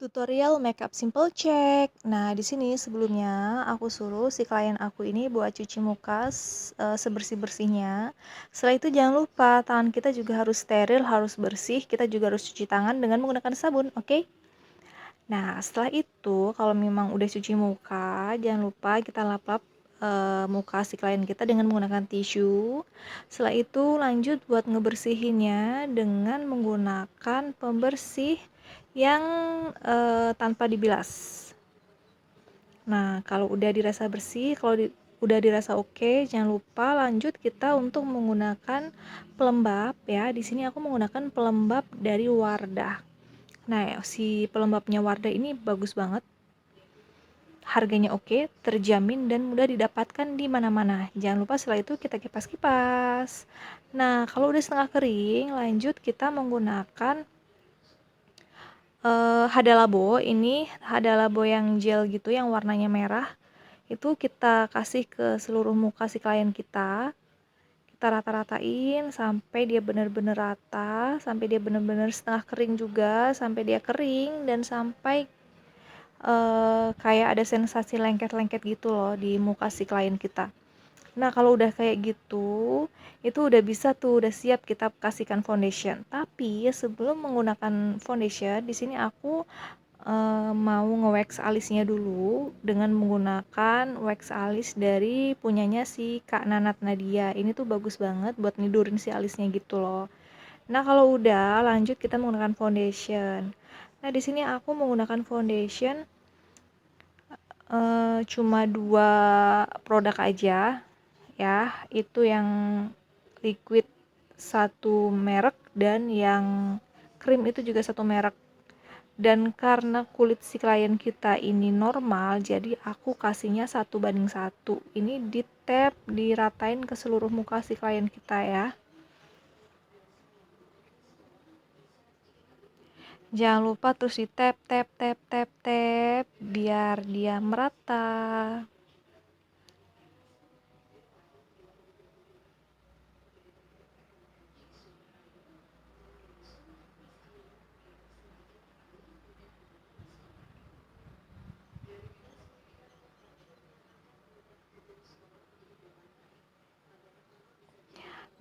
Tutorial makeup simple check. Nah, di sini sebelumnya aku suruh si klien aku ini buat cuci muka sebersih-bersihnya. Setelah itu jangan lupa tangan kita juga harus steril, harus bersih. Kita juga harus cuci tangan dengan menggunakan sabun, oke? Nah, setelah itu kalau memang udah cuci muka, jangan lupa kita lap-lap muka si klien kita dengan menggunakan tisu. Setelah itu lanjut buat ngebersihinnya dengan menggunakan pembersih yang tanpa dibilas. Nah, kalau udah dirasa bersih, udah dirasa oke, jangan lupa lanjut kita untuk menggunakan pelembab ya. Di sini aku menggunakan pelembab dari Wardah. Nah, si pelembabnya Wardah ini bagus banget. Harganya oke, terjamin dan mudah didapatkan di mana-mana. Jangan lupa setelah itu kita kipas-kipas. Nah, kalau udah setengah kering, lanjut kita menggunakan Hada Labo. Ini Hada Labo yang gel gitu, yang warnanya merah. Itu kita kasih ke seluruh muka si klien kita. Kita rata-ratain sampai dia benar-benar rata, sampai dia benar-benar setengah kering juga, sampai dia kering dan sampai kayak ada sensasi lengket-lengket gitu loh di muka si klien kita. Nah, kalau udah kayak gitu, itu udah bisa tuh, udah siap kita kasihkan foundation. Tapi sebelum menggunakan foundation, di sini aku mau nge-wax alisnya dulu dengan menggunakan wax alis dari punyanya si Kak Nanat Nadia. Ini tuh bagus banget buat nidurin si alisnya gitu loh. Nah, kalau udah lanjut kita menggunakan foundation. Nah, di sini aku menggunakan foundation cuma 2 produk aja ya. Itu yang liquid satu merek dan yang krim itu juga satu merek. Dan karena kulit si klien kita ini normal, jadi aku kasihnya 1:1. Ini di tap, diratain ke seluruh muka si klien kita ya. Jangan lupa terus di tap tap tap tap tap biar dia merata.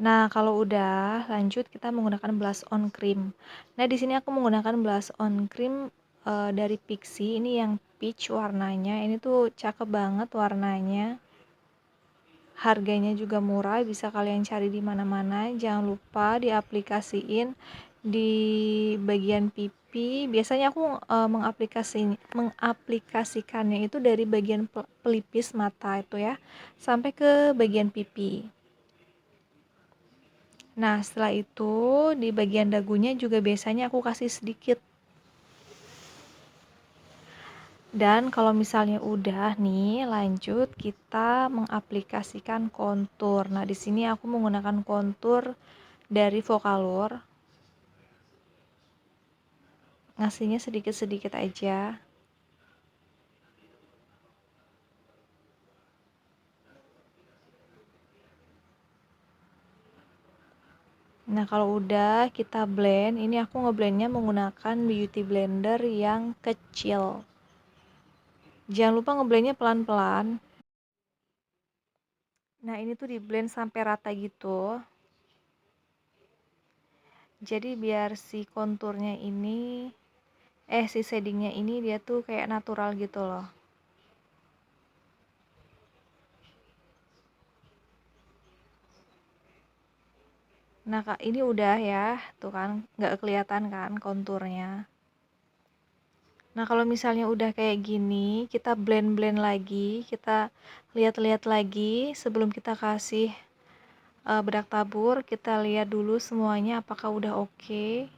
Nah, kalau udah lanjut kita menggunakan blush on cream. Nah, di sini aku menggunakan blush on cream dari Pixi. Ini yang peach warnanya. Ini tuh cakep banget warnanya. Harganya juga murah, bisa kalian cari di mana-mana. Jangan lupa diaplikasiin di bagian pipi. Biasanya aku mengaplikasikannya itu dari bagian pelipis mata itu ya, sampai ke bagian pipi. Nah, setelah itu di bagian dagunya juga biasanya aku kasih sedikit. Dan kalau misalnya udah nih, lanjut kita mengaplikasikan kontur. Nah, di sini aku menggunakan kontur dari Vocaloid. Ngasihnya sedikit-sedikit aja. Nah, kalau udah kita blend, ini aku ngeblendnya menggunakan beauty blender yang kecil. Jangan lupa ngeblendnya pelan-pelan. Nah, ini tuh di blend sampai rata gitu. Jadi biar si konturnya ini, si shadingnya ini dia tuh kayak natural gitu loh. Nah, Kak, ini udah ya, tuh kan, nggak kelihatan kan konturnya. Nah, kalau misalnya udah kayak gini, kita blend-blend lagi, kita lihat-lihat lagi sebelum kita kasih bedak tabur, kita lihat dulu semuanya apakah udah oke.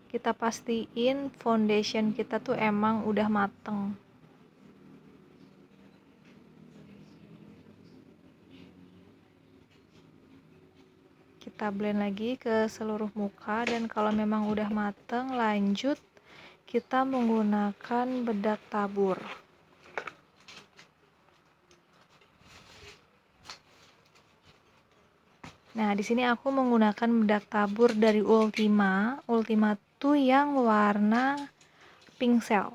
Kita pastiin foundation kita tuh emang udah mateng. Kita blend lagi ke seluruh muka dan kalau memang udah mateng, lanjut kita menggunakan bedak tabur. Nah, di sini aku menggunakan bedak tabur dari Ultima itu yang warna pink cell.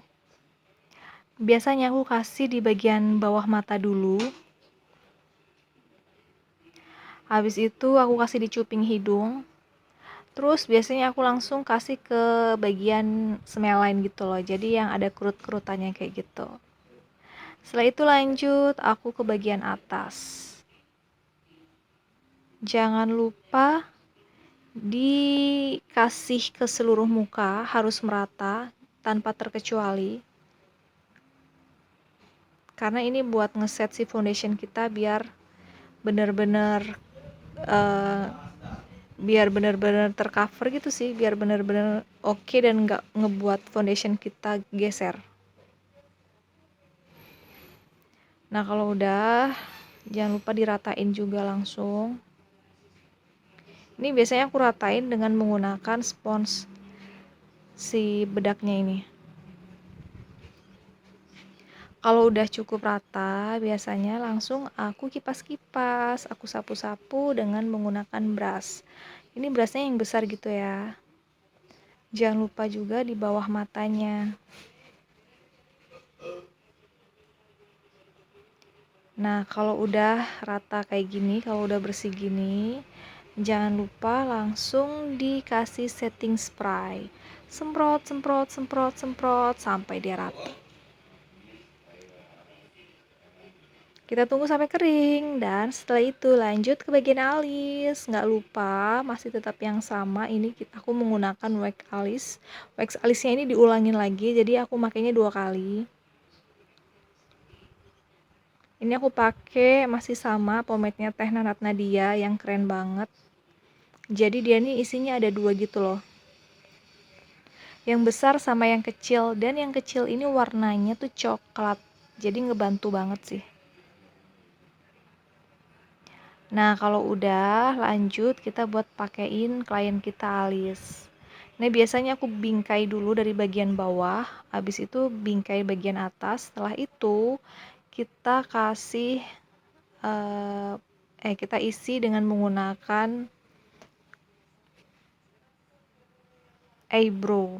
Biasanya aku kasih di bagian bawah mata dulu. Habis itu aku kasih di cuping hidung. Terus biasanya aku langsung kasih ke bagian smelline gitu loh. Jadi yang ada kerut-kerutannya kayak gitu. Setelah itu lanjut aku ke bagian atas. Jangan lupa dikasih ke seluruh muka, harus merata tanpa terkecuali. Karena ini buat ngeset si foundation kita biar bener-bener tercover gitu sih, biar bener-bener oke dan nggak ngebuat foundation kita geser. Nah kalau udah, jangan lupa diratain juga langsung. Ini biasanya aku ratain dengan menggunakan spons si bedaknya ini. Kalau udah cukup rata, biasanya langsung aku kipas-kipas, aku sapu-sapu dengan menggunakan brush. Ini brushnya yang besar gitu ya. Jangan lupa juga di bawah matanya. Nah, kalau udah rata kayak gini, kalau udah bersih gini, jangan lupa langsung dikasih setting spray. Semprot, semprot, semprot, semprot sampai dia rata. Kita tunggu sampai kering dan setelah itu lanjut ke bagian alis. Nggak lupa masih tetap yang sama, ini aku menggunakan wax alis. Wax alisnya ini diulangin lagi, jadi aku makainya 2 kali. Ini aku pakai masih sama pomade-nya Teh Nanat Nadia yang keren banget. Jadi dia nih isinya ada 2 gitu loh. Yang besar sama yang kecil, dan yang kecil ini warnanya tuh coklat. Jadi ngebantu banget sih. Nah, kalau udah lanjut kita buat pakein klien kita alis. Nah, biasanya aku bingkai dulu dari bagian bawah, habis itu bingkai bagian atas. Setelah itu kita kasih kita isi dengan menggunakan eyebrow.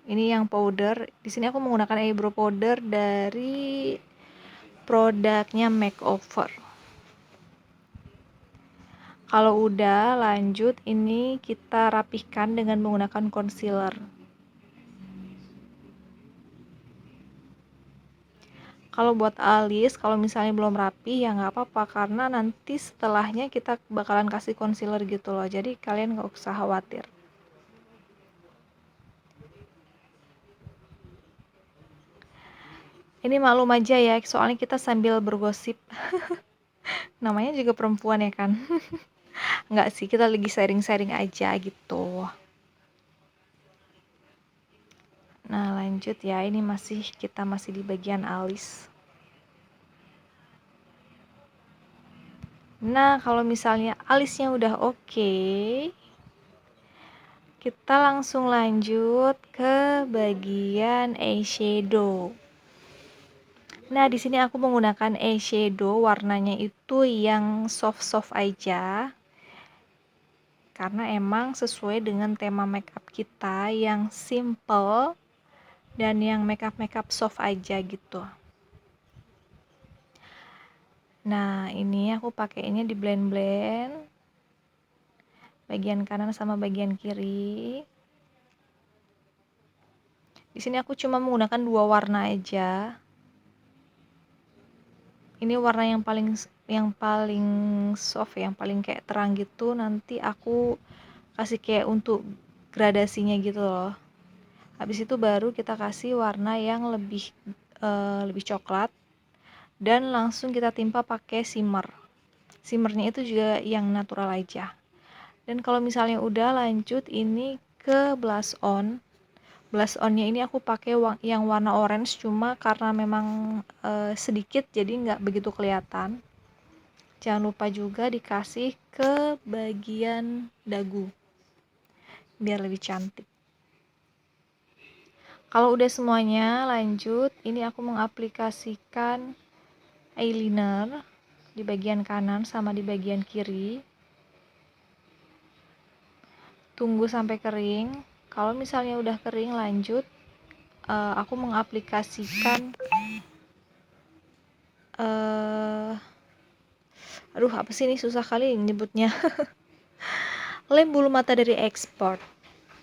Ini yang powder. Di sini aku menggunakan eyebrow powder dari produknya Makeover. Kalau udah lanjut, ini kita rapihkan dengan menggunakan concealer. Kalau buat alis, kalau misalnya belum rapi ya nggak apa-apa, karena nanti setelahnya kita bakalan kasih concealer gitu loh, jadi kalian nggak usah khawatir. Ini maklum aja ya, soalnya kita sambil bergosip. Namanya juga perempuan ya kan. Nggak sih, kita lagi sharing-sharing aja gitu. Nah lanjut ya, ini kita masih di bagian alis. Nah kalau misalnya alisnya udah oke, kita langsung lanjut ke bagian eyeshadow. Nah, di sini aku menggunakan eyeshadow, warnanya itu yang soft-soft aja. Karena emang sesuai dengan tema makeup kita yang simple dan yang makeup soft aja gitu. Nah, ini aku pakainya di blend-blend bagian kanan sama bagian kiri. Di sini aku cuma menggunakan 2 warna aja. Ini warna yang paling soft, yang paling kayak terang gitu. Nanti aku kasih kayak untuk gradasinya gitu loh. Habis itu baru kita kasih warna yang lebih coklat dan langsung kita timpa pakai shimmer. Shimmernya itu juga yang natural aja. Dan kalau misalnya udah lanjut ini ke blush on. Blush onnya ini aku pakai yang warna orange, cuma karena memang sedikit jadi nggak begitu kelihatan. Jangan lupa juga dikasih ke bagian dagu biar lebih cantik. Kalau udah semuanya lanjut, ini aku mengaplikasikan eyeliner di bagian kanan sama di bagian kiri. Tunggu sampai kering. Kalau misalnya udah kering, lanjut aku mengaplikasikan aduh apa sih ini, susah kali nyebutnya. Lem bulu mata dari Expert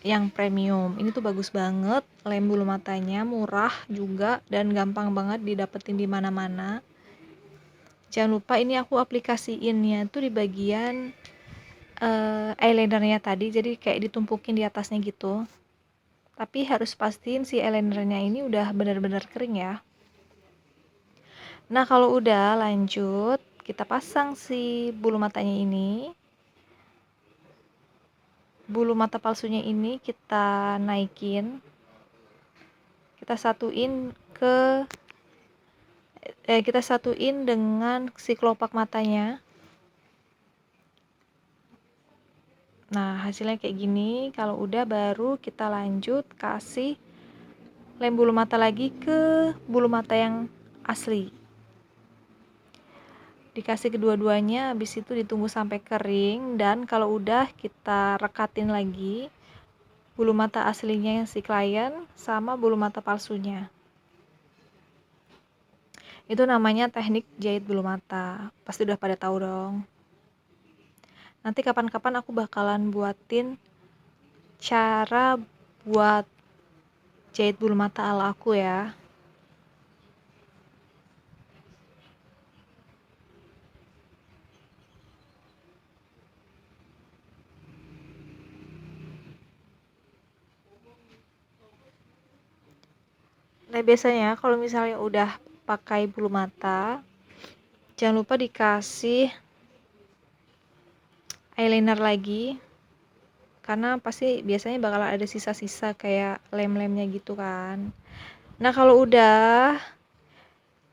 yang premium. Ini tuh bagus banget, lem bulu matanya murah juga dan gampang banget didapetin di mana-mana. Jangan lupa ini aku aplikasiinnya tuh di bagian eyelinernya tadi, jadi kayak ditumpukin di atasnya gitu. Tapi harus pastiin si eyelinernya ini udah benar-benar kering ya. Nah, kalau udah lanjut, kita pasang si bulu matanya ini. Bulu mata palsunya ini kita naikin. Kita satuin dengan si kelopak matanya. Nah, hasilnya kayak gini. Kalau udah baru kita lanjut kasih lem bulu mata lagi ke bulu mata yang asli. Dikasih kedua-duanya, habis itu ditunggu sampai kering, dan kalau udah kita rekatin lagi bulu mata aslinya si klien sama bulu mata palsunya. Itu namanya teknik jahit bulu mata. Pasti udah pada tahu dong. Nanti kapan-kapan aku bakalan buatin cara buat jahit bulu mata ala aku ya. Nah, biasanya kalau misalnya udah pakai bulu mata, jangan lupa dikasih eyeliner lagi, karena pasti biasanya bakal ada sisa-sisa kayak lem-lemnya gitu kan. Nah, kalau udah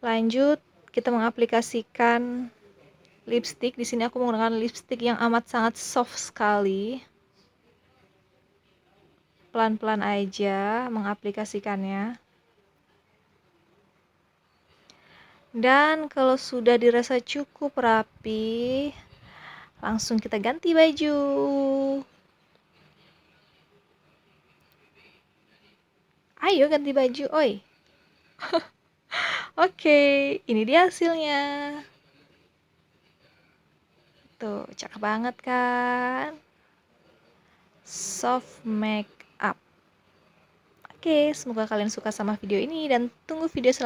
lanjut, kita mengaplikasikan lipstick. Di sini aku menggunakan lipstick yang amat sangat soft sekali. Pelan-pelan aja mengaplikasikannya. Dan kalau sudah dirasa cukup rapi, langsung kita ganti baju. Ayo ganti baju, oi. Oke, ini dia hasilnya. Tuh, cakep banget kan? Soft make up. Oke, semoga kalian suka sama video ini dan tunggu video selanjutnya.